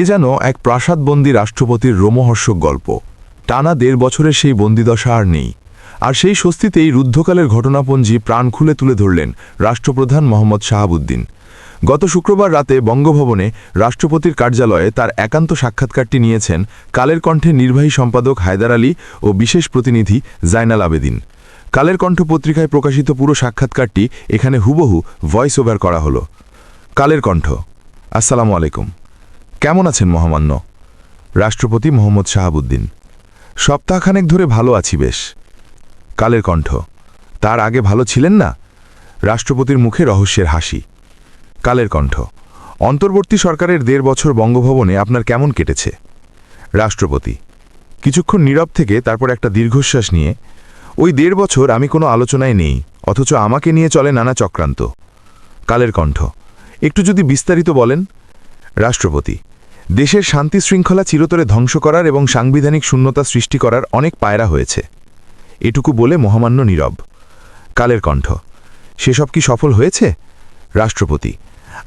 এ যেন এক প্রাসাদবন্দী রাষ্ট্রপতির রোমহর্ষক গল্প। টানা ১.৫ বছরের সেই বন্দিদশা আর নেই। আর সেই স্বস্তিতেই রুদ্ধকালের ঘটনাপঞ্জি প্রাণ খুলে তুলে ধরলেন রাষ্ট্রপ্রধান মোহাম্মদ শাহাবুদ্দিন। গত শুক্রবার রাতে বঙ্গভবনে রাষ্ট্রপতির কার্যালয়ে তার একান্ত সাক্ষাৎকারটি নিয়েছেন কালের কণ্ঠের নির্বাহী সম্পাদক হায়দার আলী ও বিশেষ প্রতিনিধি জাইনাল আবেদিন। কালের কণ্ঠ পত্রিকায় প্রকাশিত পুরো সাক্ষাৎকারটি এখানে হুবহু ভয়েস ওভার করা হলো। কালের কণ্ঠ। আসসালামু আলাইকুম। কেমন আছেন মহামান্য? রাষ্ট্রপতি মোহাম্মদ শাহাবুদ্দিন: সপ্তাহখানেক ধরে ভালো আছি বেশ। কালের কণ্ঠ: তার আগে ভালো ছিলেন না? রাষ্ট্রপতির মুখে রহস্যের হাসি। কালের কণ্ঠ: অন্তর্বর্তী সরকারের ১.৫ বছর বঙ্গভবনে আপনার কেমন কেটেছে? রাষ্ট্রপতি কিছুক্ষণ নীরব থেকে তারপর একটা দীর্ঘশ্বাস নিয়ে: ওই ১.৫ বছর আমি কোনো আলোচনায় নেই, অথচ আমাকে নিয়ে চলে নানা চক্রান্ত। কালের কণ্ঠ: একটু যদি বিস্তারিত বলেন। রাষ্ট্রপতি: দেশের শান্তি শৃঙ্খলা চিরতরে ধ্বংস করার এবং সাংবিধানিক শূন্যতা সৃষ্টি করার অনেক পায়রা হয়েছে। এটুকু বলে মহামান্য নীরব। কালের কণ্ঠ: সেসব কি সফল হয়েছে? রাষ্ট্রপতি: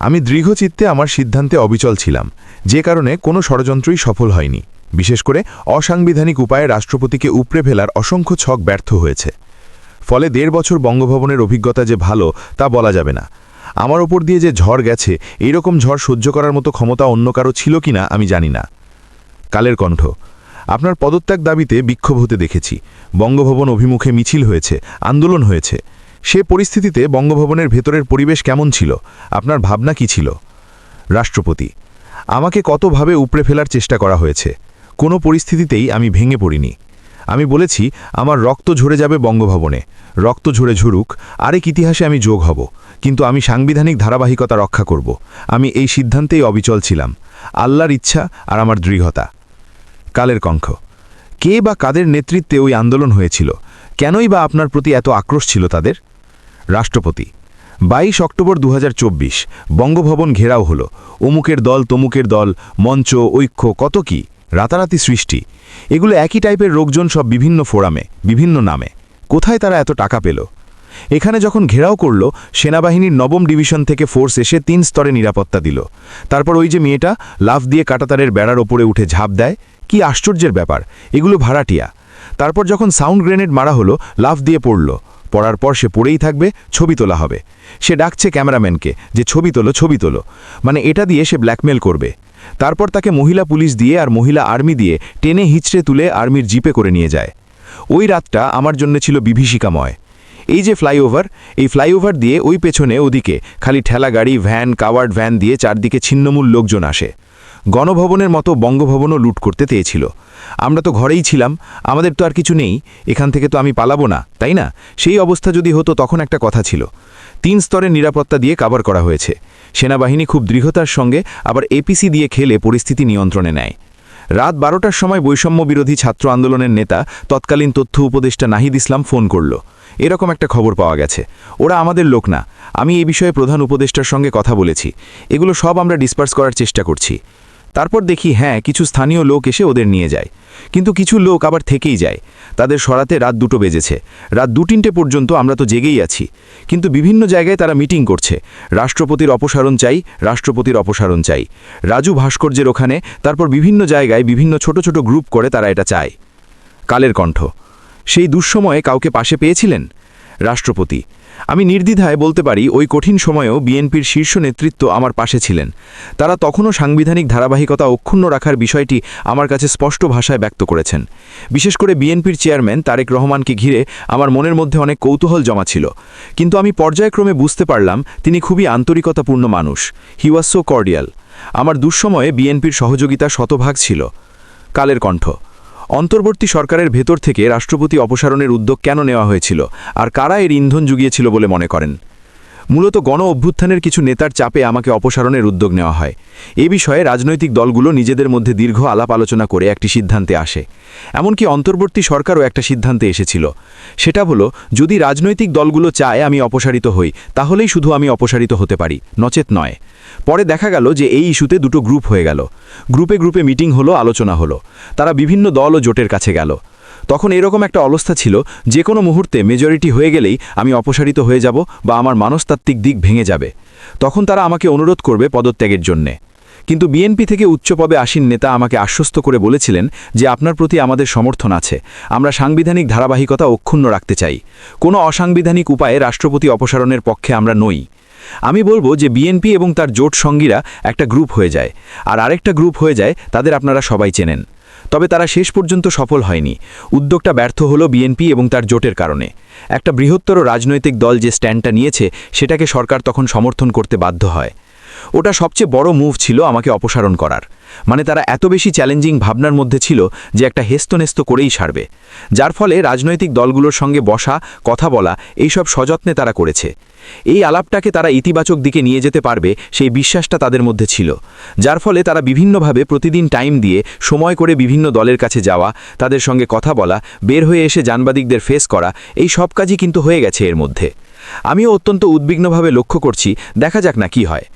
আমি দৃঢ়চিত্তে আমার সিদ্ধান্তে অবিচল ছিলাম, যে কারণে কোনো ষড়যন্ত্রই সফল হয়নি। বিশেষ করে অসাংবিধানিক উপায়ে রাষ্ট্রপতিকে উপড়ে ফেলার অসংখ্য ছক ব্যর্থ হয়েছে। ফলে ১.৫ বছর বঙ্গভবনের অভিজ্ঞতা যে ভালো তা বলা যাবে না। আমার ওপর দিয়ে যে ঝড় গেছে, এইরকম ঝড় সহ্য করার মতো ক্ষমতা অন্য কারো ছিল কিনা আমি জানি না। কালের কণ্ঠ: আপনার পদত্যাগ দাবিতে বিক্ষোভ হতে দেখেছি। বঙ্গভবন অভিমুখে মিছিল হয়েছে, আন্দোলন হয়েছে। সে পরিস্থিতিতে বঙ্গভবনের ভেতরের পরিবেশ কেমন ছিল? আপনার ভাবনা কি ছিল? রাষ্ট্রপতি: আমাকে কতভাবে উপড়ে ফেলার চেষ্টা করা হয়েছে। কোনো পরিস্থিতিতেই আমি ভেঙে পড়িনি। আমি বলেছি আমার রক্ত ঝরে যাবে বঙ্গভবনে, রক্ত ঝরে ঝরুক, আরেক ইতিহাসে আমি যোগ হব, কিন্তু আমি সাংবিধানিক ধারাবাহিকতা রক্ষা করব। আমি এই সিদ্ধান্তেই অবিচল ছিলাম। আল্লাহর ইচ্ছা আর আমার দৃঢ়তা। কালের কণ্ঠ: কে বা কাদের নেতৃত্বে ওই আন্দোলন হয়েছিল? কেনই বা আপনার প্রতি এত আক্রোশ ছিল তাদের? রাষ্ট্রপতি: ২২ অক্টোবর ২০২৪ বঙ্গভবন ঘেরাও হলো। অমুকের দল তমুকের দল, মঞ্চ, ঐক্য, কত কি রাতারাতি সৃষ্টি। এগুলো একই টাইপের লোকজন, সব বিভিন্ন ফোরামে, বিভিন্ন নামে। কোথায় তারা এত টাকা পেল? এখানে যখন ঘেরাও করল, সেনাবাহিনীর ৯ম ডিভিশন থেকে ফোর্স এসে ৩ স্তরে নিরাপত্তা দিল। তারপর ওই যে মেয়েটা লাফ দিয়ে কাঁটাতারের বেড়ার ওপরে উঠে ঝাঁপ দেয়, কি আশ্চর্যের ব্যাপার! এগুলো ভাড়াটিয়া। তারপর যখন সাউন্ড গ্রেনেড মারা হলো, লাফ দিয়ে পড়ল। পড়ার পর সে পড়েই থাকবে, ছবি তোলা হবে। সে ডাকছে ক্যামেরাম্যানকে যে ছবি তোলো, ছবি তোলো, মানে এটা দিয়ে সে ব্ল্যাকমেল করবে। তারপর তাকে মহিলা পুলিশ দিয়ে আর মহিলা আর্মি দিয়ে টেনে হিচড়ে তুলে আর্মির জিপে করে নিয়ে যায়। ওই রাতটা আমার জন্য ছিল বিভীষিকাময়। এই যে ফ্লাইওভার, এই ফ্লাইওভার দিয়ে ওই পেছনে ওদিকে খালি ঠেলা গাড়ি, ভ্যান, কাওয়ার্ড ভ্যান দিয়ে চারদিকে ছিন্নমূল লোকজন আসে। গণভবনের মতো বঙ্গভবনও লুট করতে চেয়েছিল। আমরা তো ঘরেই ছিলাম, আমাদের তো আর কিছু নেই, এখান থেকে তো আমি পালাবো না, তাই না? সেই অবস্থা যদি হতো তখন একটা কথা ছিল। ৩ স্তরের নিরাপত্তা দিয়ে কাভার করা হয়েছে। সেনাবাহিনী খুব দৃঢ়তার সঙ্গে আবার এপিসি দিয়ে খেলে পরিস্থিতি নিয়ন্ত্রণে নেয়। রাত ১২টার সময় বৈষম্য বিরোধী ছাত্র আন্দোলনের নেতা তৎকালীন তথ্য উপদেষ্টা নাহিদ ইসলাম ফোন করল। এরকম একটা খবর পাওয়া গেছে। ওরা আমাদের লোক না। আমি এই বিষয়ে প্রধান উপদেষ্টার সঙ্গে কথা বলেছি। এগুলো সব আমরা ডিসপার্স করার চেষ্টা করছি। তারপর দেখি হ্যাঁ, কিছু স্থানীয় লোক এসে ওদের নিয়ে যায়, কিন্তু কিছু লোক আবার থেকেই যায়। তাদের সরাতে রাত ২টো বেজেছে। রাত ২-৩টে পর্যন্ত আমরা তো জেগেই আছি, কিন্তু বিভিন্ন জায়গায় তারা মিটিং করছে। রাষ্ট্রপতির অপসারণ চাই, রাষ্ট্রপতির অপসারণ চাই। রাজু ভাস্কর্যের ওখানে, তারপর বিভিন্ন জায়গায় বিভিন্ন ছোট ছোট গ্রুপ করে তারা এটা চায়। কালের কণ্ঠ: সেই দুঃসময়ে কাউকে পাশে পেয়েছিলেন? রাষ্ট্রপতি: আমি নির্দ্বিধায় বলতে পারি, ওই কঠিন সময়েও বিএনপির শীর্ষ নেতৃত্ব আমার পাশে ছিলেন। তারা তখনও সাংবিধানিক ধারাবাহিকতা অক্ষুণ্ণ রাখার বিষয়টি আমার কাছে স্পষ্ট ভাষায় ব্যক্ত করেছেন। বিশেষ করে বিএনপির চেয়ারম্যান তারেক রহমানকে ঘিরে আমার মনের মধ্যে অনেক কৌতূহল জমা ছিল, কিন্তু আমি পর্যায়ক্রমে বুঝতে পারলাম তিনি খুবই আন্তরিকতাপূর্ণ মানুষ। হি ওয়াজ সো কর্ডিয়াল। আমার দুঃসময়ে বিএনপির সহযোগিতা শতভাগ ছিল। কালের কণ্ঠ: অন্তর্বর্তী সরকারের ভেতর থেকে রাষ্ট্রপতি অপসারণের উদ্যোগ কেন নেওয়া হয়েছিল, আর কারা এর ইন্ধন জুগিয়েছিল বলে মনে করেন? মূলত গণ অভ্যুত্থানের কিছু নেতার চাপে আমাকে অপসারণের উদ্যোগ নেওয়া হয়। এ বিষয়ে রাজনৈতিক দলগুলো নিজেদের মধ্যে দীর্ঘ আলাপ আলোচনা করে একটি সিদ্ধান্তে আসে। এমনকি অন্তর্বর্তী সরকারও একটা সিদ্ধান্তে এসেছিল। সেটা হলো, যদি রাজনৈতিক দলগুলো চায় আমি অপসারিত হই, তাহলেই শুধু আমি অপসারিত হতে পারি, নচেত নয়। পরে দেখা গেল যে এই ইস্যুতে দুটো গ্রুপ হয়ে গেল। গ্রুপে গ্রুপে মিটিং হলো, আলোচনা হলো। তারা বিভিন্ন দল ও জোটের কাছে গেল। তখন এরকম একটা অবস্থা ছিল, যে কোনো মুহূর্তে মেজরিটি হয়ে গেলেই আমি অপসারিত হয়ে যাব বা আমার মনস্তাত্ত্বিক দিক ভেঙে যাবে। তখন তারা আমাকে অনুরোধ করবে পদত্যাগের জন্যে। কিন্তু বিএনপি থেকে উচ্চপদে আসীন নেতা আমাকে আশ্বস্ত করে বলেছিলেন যে আপনার প্রতি আমাদের সমর্থন আছে, আমরা সাংবিধানিক ধারাবাহিকতা অক্ষুণ্ণ রাখতে চাই, কোনো অসাংবিধানিক উপায়ে রাষ্ট্রপতি অপসারণের পক্ষে আমরা নই। আমি বলবো যে বিএনপি এবং তার জোট সঙ্গীরা একটা গ্রুপ হয়ে যায়, আর আরেকটা গ্রুপ হয়ে যায় তাদের আপনারা সবাই চেনেন। তবে তারা শেষ পর্যন্ত সফল হয়নি। উদ্যোগটা ব্যর্থ হলো বিএনপি এবং তার জোটের কারণে। একটা বৃহত্তর রাজনৈতিক দল যে স্ট্যান্ডটা নিয়েছে সেটাকে সরকার তখন সমর্থন করতে বাধ্য হয়। ওটা সবচেয়ে বড় মুভ ছিল আমাকে অপসারণ করার। মানে তারা এত বেশি চ্যালেঞ্জিং ভাবনার মধ্যে ছিল যে একটা হেস্তনেস্ত করেই ছাড়বে, যার ফলে রাজনৈতিক দলগুলোর সঙ্গে বসা, কথা বলা এইসব সযত্নে তারা করেছে। এই আলাপটাকে তারা ইতিবাচক দিকে নিয়ে যেতে পারবে সেই বিশ্বাসটা তাদের মধ্যে ছিল, যার ফলে তারা বিভিন্নভাবে প্রতিদিন টাইম দিয়ে সময় করে বিভিন্ন দলের কাছে যাওয়া, তাদের সঙ্গে কথা বলা, বের হয়ে এসে সাংবাদিকদের ফেস করা, এই সব কাজই কিন্তু হয়ে গেছে এর মধ্যে। আমিও অত্যন্ত উদ্বিগ্নভাবে লক্ষ্য করছি, দেখা যাক না কি হয়।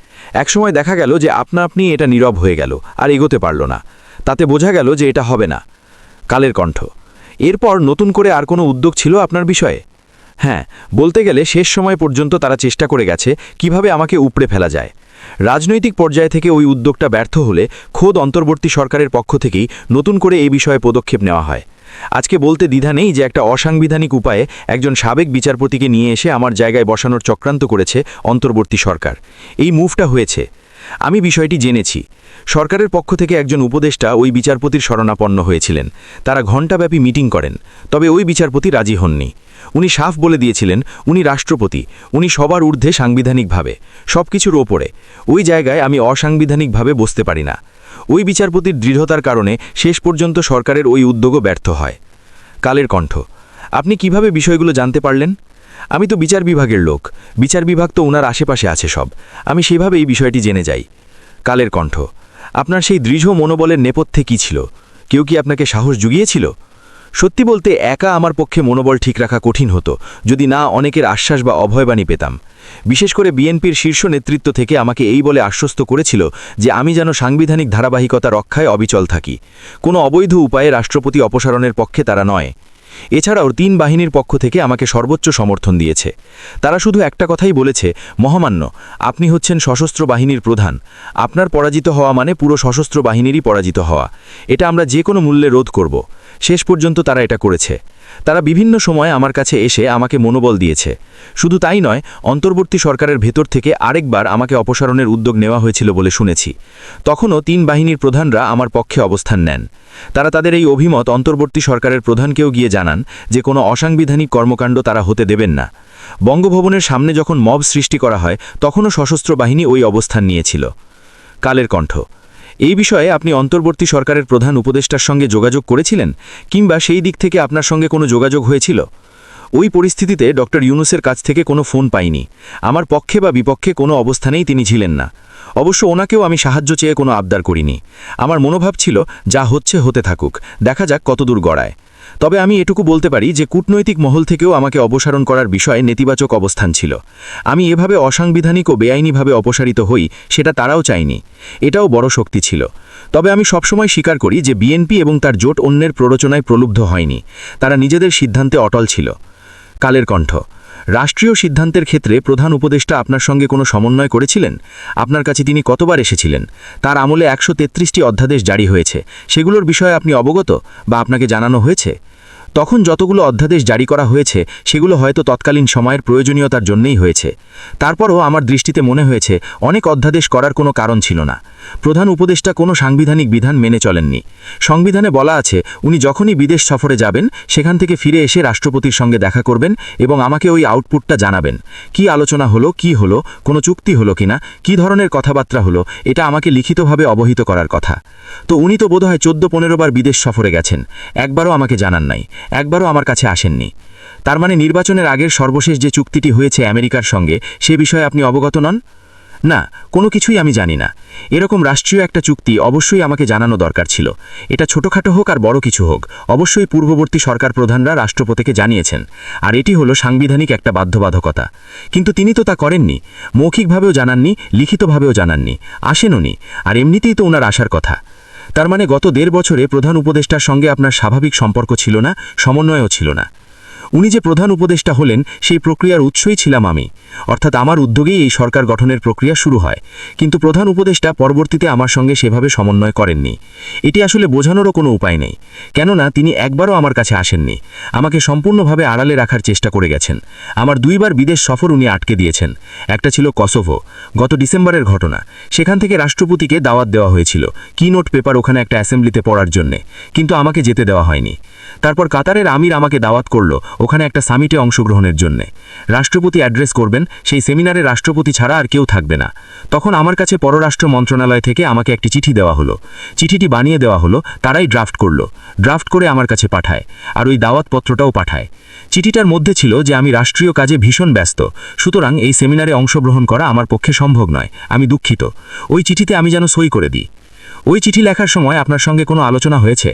একসময় দেখা গেল যে আপনি এটা নীরব হয়ে গেল, আর এগোতে পারল না। তাতে বোঝা গেল যে এটা হবে না। কালের কণ্ঠ। এরপর নতুন করে আর কোনো উদ্যোগ ছিল আপনার বিষয়ে? হ্যাঁ, বলতে গেলে শেষ সময় পর্যন্ত তারা চেষ্টা করে গেছে কিভাবে আমাকে উপড়ে ফেলা যায়। রাজনৈতিক পর্যায় থেকে ওই উদ্যোগটা ব্যর্থ হলে খোদ অন্তর্বর্তী সরকারের পক্ষ থেকেই নতুন করে এই বিষয়ে পদক্ষেপ নেওয়া হয়। আজকে বলতে দ্বিধা নেই যে একটা অসাংবিধানিক উপায়ে একজন সাবেক বিচারপতিকে নিয়ে এসে আমার জায়গায় বসানোর চক্রান্ত করেছে অন্তর্বর্তী সরকার। এই মুভটা হয়েছে। আমি বিষয়টি জেনেছি। সরকারের পক্ষ থেকে একজন উপদেষ্টা ওই বিচারপতির শরণাপন্ন হয়েছিলেন। তারা ঘণ্টাব্যাপী মিটিং করেন, তবে ওই বিচারপতি রাজি হননি। উনি সাফ বলে দিয়েছিলেন উনি রাষ্ট্রপতি, উনি সবার ঊর্ধ্বে সাংবিধানিকভাবে, সব কিছুর ওপরে। ওই জায়গায় আমি অসাংবিধানিকভাবে বসতে পারি না। ওই বিচারপতির দৃঢ়তার কারণে শেষ পর্যন্ত সরকারের ওই উদ্যোগও ব্যর্থ হয়। কালের কণ্ঠ। আপনি কিভাবে বিষয়গুলো জানতে পারলেন? আমি তো বিচার বিভাগের লোক, বিচার বিভাগ তো ওনার আশেপাশে আছে সব, আমি সেভাবে এই বিষয়টি জেনে যাই। কালের কণ্ঠ। আপনার সেই দৃঢ় মনোবলের নেপথ্যে কী ছিল? কেউ কি আপনাকে সাহস জুগিয়েছিল? সত্যি বলতে একা আমার পক্ষে মনোবল ঠিক রাখা কঠিন হতো যদি না অনেকের আশ্বাস বা অভয়বাণী পেতাম। বিশেষ করে বিএনপির শীর্ষ নেতৃত্ব থেকে আমাকে এই বলে আশ্বস্ত করেছিল যে আমি যেন সাংবিধানিক ধারাবাহিকতা রক্ষায় অবিচল থাকি। কোনো অবৈধ উপায়ে রাষ্ট্রপতি অপসারণের পক্ষে তারা নয়। এছাড়াও ৩ বাহিনীর পক্ষ থেকে আমাকে সর্বোচ্চ সমর্থন দিয়েছে। তারা শুধু একটা কথাই বলেছে, মহামান্য, আপনি হচ্ছেন সশস্ত্র বাহিনীর প্রধান, আপনার পরাজিত হওয়া মানে পুরো সশস্ত্র বাহিনীরই পরাজিত হওয়া। এটা আমরা যে কোনো মূল্যে রোধ করব। শেষ পর্যন্ত তারা এটা করেছে। তারা বিভিন্ন সময় আমার কাছে এসে আমাকে মনোবল দিয়েছে। শুধু তাই নয়, অন্তর্বর্তী সরকারের ভেতর থেকে আরেকবার আমাকে অপসারণের উদ্যোগ নেওয়া হয়েছিল বলে শুনেছি। তখনও ৩ বাহিনীর প্রধানরা আমার পক্ষে অবস্থান নেন। তারা তাদের এই অভিমত অন্তর্বর্তী সরকারের প্রধানকেও গিয়ে জানান যে কোনো অসাংবিধানিক কর্মকাণ্ড তারা হতে দেবেন না। বঙ্গভবনের সামনে যখন মব সৃষ্টি করা হয় তখনও সশস্ত্র বাহিনী ওই অবস্থান নিয়েছিল। কালের কণ্ঠ। এই বিষয়ে আপনি অন্তর্বর্তী সরকারের প্রধান উপদেষ্টার সঙ্গে যোগাযোগ করেছিলেন, কিংবা সেই দিক থেকে আপনার সঙ্গে কোনো যোগাযোগ হয়েছিল? ওই পরিস্থিতিতে ডক্টর ইউনূসের কাছ থেকে কোনো ফোন পাইনি। আমার পক্ষে বা বিপক্ষে কোনো অবস্থানেই তিনি ছিলেন না। অবশ্য ওনাকেও আমি সাহায্য চেয়ে কোনো আবদার করিনি। আমার মনোভাব ছিল যা হচ্ছে হতে থাকুক, দেখা যাক কতদূর গড়ায়। তবে আমি এটুকু বলতে পারি যে কূটনৈতিক মহল থেকেও আমাকে অপসারণ করার বিষয়ে নেতিবাচক অবস্থান ছিল। আমি এভাবে অসাংবিধানিক ও বেআইনিভাবে অপসারিত হই সেটা তারাও চায়নি। এটাও বড় শক্তি ছিল। তবে আমি সবসময় স্বীকার করি যে বিএনপি এবং তার জোট অন্যের প্ররোচনায় প্রলুব্ধ হয়নি। তারা নিজেদের সিদ্ধান্তে অটল ছিল। কালের কণ্ঠ। রাষ্ট্রীয় সিদ্ধান্তের ক্ষেত্রে প্রধান উপদেষ্টা আপনার সঙ্গে কোনো সমন্বয় করেছিলেন? আপনার কাছে তিনি কতবার এসেছিলেন? তার আমলে ১৩৩টি অধ্যাদেশ জারি হয়েছে, সেগুলোর বিষয়ে আপনি অবগত বা আপনাকে জানানো হয়েছে? তখন যতগুলো অধ্যাদেশ জারি করা হয়েছে সেগুলো হয়তো তৎকালীন সময়ের প্রয়োজনীয়তার জন্যই হয়েছে। তারপরও আমার দৃষ্টিতে মনে হয়েছে অনেক অধ্যাদেশ করার কোনো কারণ ছিল না। প্রধান উপদেষ্টা কোনো সাংবিধানিক বিধান মেনে চলেননি। সংবিধানে বলা আছে উনি যখনই বিদেশ সফরে যাবেন সেখান থেকে ফিরে এসে রাষ্ট্রপতির সঙ্গে দেখা করবেন এবং আমাকে ওই আউটপুটটা জানাবেন। কি আলোচনা হলো, কি হলো, কোনো চুক্তি হলো কিনা, কি ধরনের কথাবার্তা হলো, এটা আমাকে লিখিতভাবে অবহিত করার কথা। তো উনি তো বোধহয় 14-15 বার বিদেশ সফরে গেছেন, একবারও আমাকে জানান নাই, একবারও আমার কাছে আসেননি। তার মানে নির্বাচনের আগের সর্বশেষ যে চুক্তিটি হয়েছে আমেরিকার সঙ্গে, সে বিষয়ে আপনি অবগত নন? না, কোনো কিছুই আমি জানি না। এরকম রাষ্ট্রীয় একটা চুক্তি অবশ্যই আমাকে জানানো দরকার ছিল। এটা ছোটখাটো হোক আর বড় কিছু হোক, অবশ্যই পূর্ববর্তী সরকার প্রধানরা রাষ্ট্রপতিকে জানিয়েছেন, আর এটি হলো সাংবিধানিক একটা বাধ্যবাধকতা। কিন্তু তিনি তো তা করেননি। মৌখিকভাবেও জানাননি, লিখিতভাবেও জানাননি, আসেননি, আর এমনিতেই তো ওনার আসার কথা। তার মানে গত 1.5 বছরে প্রধান উপদেষ্টার সঙ্গে আপনার স্বাভাবিক সম্পর্ক ছিল না, সমন্বয়ও ছিল না। উনি যে প্রধান উপদেষ্টা হলেন সেই প্রক্রিয়ার উৎসই ছিলাম আমি, অর্থাৎ আমার উদ্যোগেই এই সরকার গঠনের প্রক্রিয়া শুরু হয়। কিন্তু প্রধান উপদেষ্টা পরবর্তীতে আমার সঙ্গে সেভাবে সমন্বয় করেননি। এটি আসলে বোঝানোরও কোনো উপায় নেই, কেননা তিনি একবারও আমার কাছে আসেননি। আমাকে সম্পূর্ণভাবে আড়ালে রাখার চেষ্টা করে গেছেন। আমার 2বার বিদেশ সফর উনি আটকে দিয়েছেন। একটা ছিল কসোভো, গত ডিসেম্বরের ঘটনা। সেখান থেকে রাষ্ট্রপতিকে দাওয়াত দেওয়া হয়েছিল কিনোট পেপার ওখানে একটা অ্যাসেম্বলিতে পড়ার জন্যে, কিন্তু আমাকে যেতে দেওয়া হয়নি। তারপর কাতারের আমির আমাকে দাওয়াত করল ওখানে একটা সামিটে অংশগ্রহণের জন্যে। রাষ্ট্রপতি অ্যাড্রেস করবেন, সেই সেমিনারে রাষ্ট্রপতি ছাড়া আর কেউ থাকবে না। তখন আমার কাছে পররাষ্ট্র মন্ত্রণালয় থেকে আমাকে একটি চিঠি দেওয়া হলো। চিঠিটি বানিয়ে দেওয়া হলো, তারাই ড্রাফট করলো, ড্রাফট করে আমার কাছে পাঠায়, আর ওই দাওয়াতপত্রটাও পাঠায়। চিঠিটার মধ্যে ছিল যে আমি রাষ্ট্রীয় কাজে ভীষণ ব্যস্ত, সুতরাং এই সেমিনারে অংশগ্রহণ করা আমার পক্ষে সম্ভব নয়, আমি দুঃখিত। ওই চিঠিতে আমি যেন সই করে দিই। ওই চিঠি লেখার সময় আপনার সঙ্গে কোনো আলোচনা হয়েছে?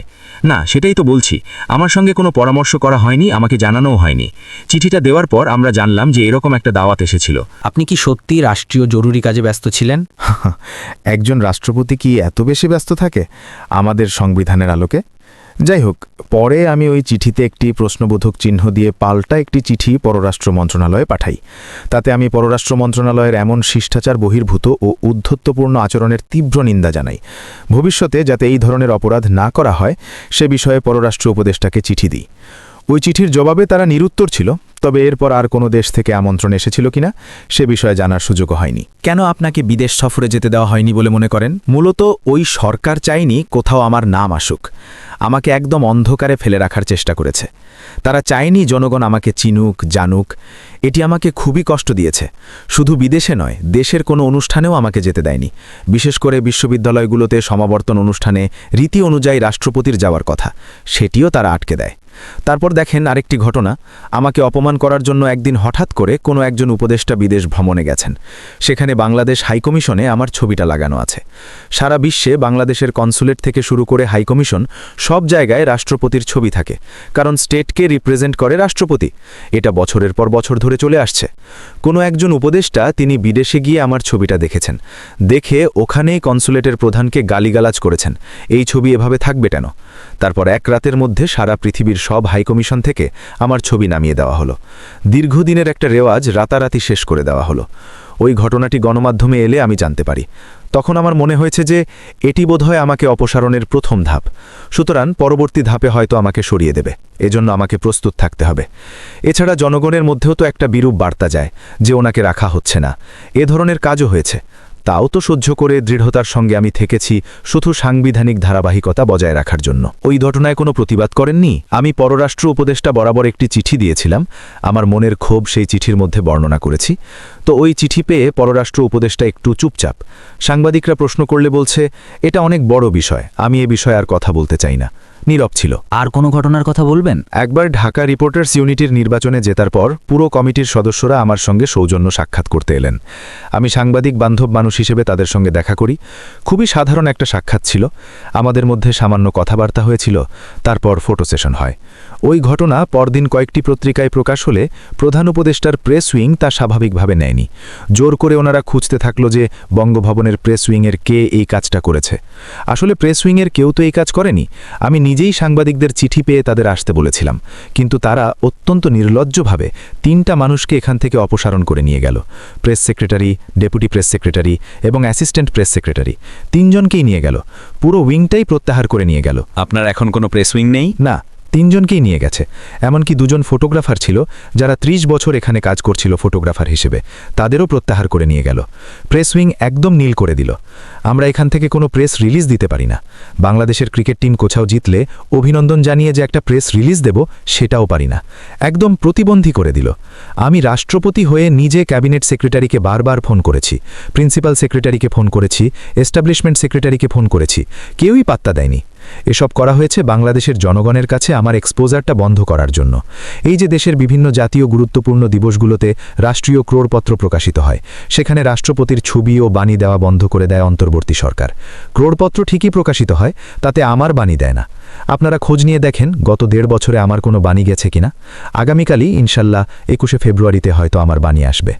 না, সেটাই তো বলছি, আমার সঙ্গে কোনো পরামর্শ করা হয়নি, আমাকে জানানোও হয়নি। চিঠিটা দেওয়ার পর আমরা জানলাম যে এরকম একটা দাওয়াত এসেছিল। আপনি কি সত্যি রাষ্ট্রীয় জরুরি কাজে ব্যস্ত ছিলেন? একজন রাষ্ট্রপতি কি এত বেশি ব্যস্ত থাকে আমাদের সংবিধানের আলোকে? যাই হোক, পরে আমি ওই চিঠিতে একটি প্রশ্নবোধক চিহ্ন দিয়ে পাল্টা একটি চিঠি পররাষ্ট্র মন্ত্রণালয়ে পাঠাই। তাতে আমি পররাষ্ট্র মন্ত্রণালয়ের এমন শিষ্টাচার বহির্ভূত ও উদ্ধত্যপূর্ণ আচরণের তীব্র নিন্দা জানাই। ভবিষ্যতে যাতে এই ধরনের অপরাধ না করা হয় সে বিষয়ে পররাষ্ট্র উপদেষ্টাকে চিঠি দিই। ওই চিঠির জবাবে তারা নিরুত্তর ছিল, তবে এরপর আর কোনো দেশ থেকে আমন্ত্রণ এসেছিল কিনা সে বিষয়ে জানার সুযোগও হয়নি। কেন আপনাকে বিদেশ সফরে যেতে দেওয়া হয়নি বলে মনে করেন? মূলত ওই সরকার চায়নি কোথাও আমার নাম আসুক, আমাকে একদম অন্ধকারে ফেলে রাখার চেষ্টা করেছে। তারা চায়নি জনগণ আমাকে চিনুক, জানুক। এটি আমাকে খুবই কষ্ট দিয়েছে। শুধু বিদেশে নয়, দেশের কোনো অনুষ্ঠানেও আমাকে যেতে দেয়নি। বিশেষ করে বিশ্ববিদ্যালয়গুলোতে সমাবর্তন অনুষ্ঠানে রীতি অনুযায়ী রাষ্ট্রপতির যাওয়ার কথা, সেটিও তারা আটকে দেয়। তারপর দেখেন আরেকটি ঘটনা, আমাকে অপমান করার জন্য একদিন হঠাৎ করে কোনো একজন উপদেষ্টা বিদেশ ভ্রমণে গেছেন। সেখানে বাংলাদেশ হাইকমিশনে আমার ছবিটা লাগানো আছে। সারা বিশ্বে বাংলাদেশের কনসুলেট থেকে শুরু করে হাইকমিশন সব জায়গায় রাষ্ট্রপতির ছবি থাকে, কারণ স্টেটকে রিপ্রেজেন্ট করে রাষ্ট্রপতি। এটা বছরের পর বছর ধরে চলে আসছে। কোনো একজন উপদেষ্টা তিনি বিদেশে গিয়ে আমার ছবিটা দেখেছেন, দেখে ওখানেই কনসুলেটের প্রধানকে গালিগালাজ করেছেন, এই ছবি এভাবে থাকবে কেন? তারপর এক রাতের মধ্যে সারা পৃথিবীর সব হাইকমিশন থেকে আমার ছবি নামিয়ে দেওয়া হলো। দীর্ঘদিনের একটা রেওয়াজ রাতারাতি শেষ করে দেওয়া হলো। ওই ঘটনাটি গণমাধ্যমে এলে আমি জানতে পারি। তখন আমার মনে হয়েছে যে এটি বোধহয় আমাকে অপসারণের প্রথম ধাপ, সুতরাং পরবর্তী ধাপে হয়তো আমাকে সরিয়ে দেবে। এজন্য আমাকে প্রস্তুত থাকতে হবে। এছাড়া জনগণের মধ্যেও তো একটা বিরূপ বার্তা যায় যে ওনাকে রাখা হচ্ছে না। এ ধরনের কাজও হয়েছে, তাও তো সহ্য করে দৃঢ়তার সঙ্গে আমি থেকেছি শুধু সাংবিধানিক ধারাবাহিকতা বজায় রাখার জন্য। ওই ঘটনায় কোনো প্রতিবাদ করেননি। আমি পররাষ্ট্র উপদেষ্টা বরাবর একটি চিঠি দিয়েছিলাম, আমার মনের ক্ষোভ সেই চিঠির মধ্যে বর্ণনা করেছি। তো ওই চিঠি পেয়ে পররাষ্ট্র উপদেষ্টা একটু চুপচাপ। সাংবাদিকরা প্রশ্ন করলে বলছে এটা অনেক বড় বিষয়, আমি এ বিষয়ে আর কথা বলতে চাই না। নীরব ছিল। আর কোনো ঘটনার কথা বলবেন? একবার ঢাকা রিপোর্টার্স ইউনিটির নির্বাচনে জেতার পর পুরো কমিটির সদস্যরা আমার সঙ্গে সৌজন্য সাক্ষাৎ করতে এলেন। আমি সাংবাদিক বান্ধব মানুষ হিসেবে তাদের সঙ্গে দেখা করি। খুবই সাধারণ একটা সাক্ষাৎ ছিল। আমাদের মধ্যে সামান্য কথাবার্তা হয়েছিল, তারপর ফটো সেশন হয়। ওই ঘটনা পরদিন কয়েকটি পত্রিকায় প্রকাশ হলে প্রধান উপদেষ্টার প্রেস উইং তা স্বাভাবিকভাবে নেয়নি। জোর করে ওনারা খুঁজতে থাকলো যে বঙ্গভবনের প্রেস উইংয়ের কে এই কাজটা করেছে। আসলে প্রেস উইংয়ের কেউ তো এই কাজ করেনি। আমি নিজেই সাংবাদিকদের চিঠি পেয়ে তাদের আসতে বলেছিলাম, কিন্তু তারা অত্যন্ত নির্লজ্জভাবে 3টা মানুষকে এখান থেকে অপসারণ করে নিয়ে গেল। Press secretary, deputy press secretary এবং অ্যাসিস্ট্যান্ট প্রেস সেক্রেটারি, 3 জনকেই নিয়ে গেল। পুরো উইংটাই প্রত্যাহার করে নিয়ে গেল। আপনার এখন কোনো প্রেস উইং নেই? না, 3 জনকেই নিয়ে গেছে। এমনকি 2 জন ফটোগ্রাফার ছিল যারা 30 বছর এখানে কাজ করছিল ফটোগ্রাফার হিসেবে, তাদেরও প্রত্যাহার করে নিয়ে গেল। প্রেস উইং একদম নীল করে দিল। আমরা এখান থেকে কোনো প্রেস রিলিজ দিতে পারি না। বাংলাদেশের ক্রিকেট টিম কোথাও জিতলে অভিনন্দন জানিয়ে যে একটা প্রেস রিলিজ দেব, সেটাও পারি না। একদম প্রতিবন্ধী করে দিল। আমি রাষ্ট্রপতি হয়ে নিজে ক্যাবিনেট সেক্রেটারিকে বারবার ফোন করেছি, প্রিন্সিপাল সেক্রেটারিকে ফোন করেছি, এস্টাবলিশমেন্ট সেক্রেটারিকে ফোন করেছি, কেউই পাত্তা দেয়নি। এসব করা হয়েছে বাংলাদেশের জনগণের কাছে আমার এক্সপোজারটা বন্ধ করার জন্য। এই যে দেশের বিভিন্ন জাতীয় গুরুত্বপূর্ণ দিবসগুলোতে রাষ্ট্রীয় ক্রোড়পত্র প্রকাশিত হয়, সেখানে রাষ্ট্রপতির ছবি ও বাণী দেওয়া বন্ধ করে দেয় অন্তর্বর্তী সরকার। ক্রোড়পত্র ঠিকই প্রকাশিত হয়, তাতে আমার বাণী দেয় না। আপনারা খোঁজ নিয়ে দেখেন গত 1.5 বছরে আমার কোনো বাণী গেছে কিনা। আগামীকালই ইনশাল্লাহ 21শে ফেব্রুয়ারিতে হয়তো আমার বাণী আসবে।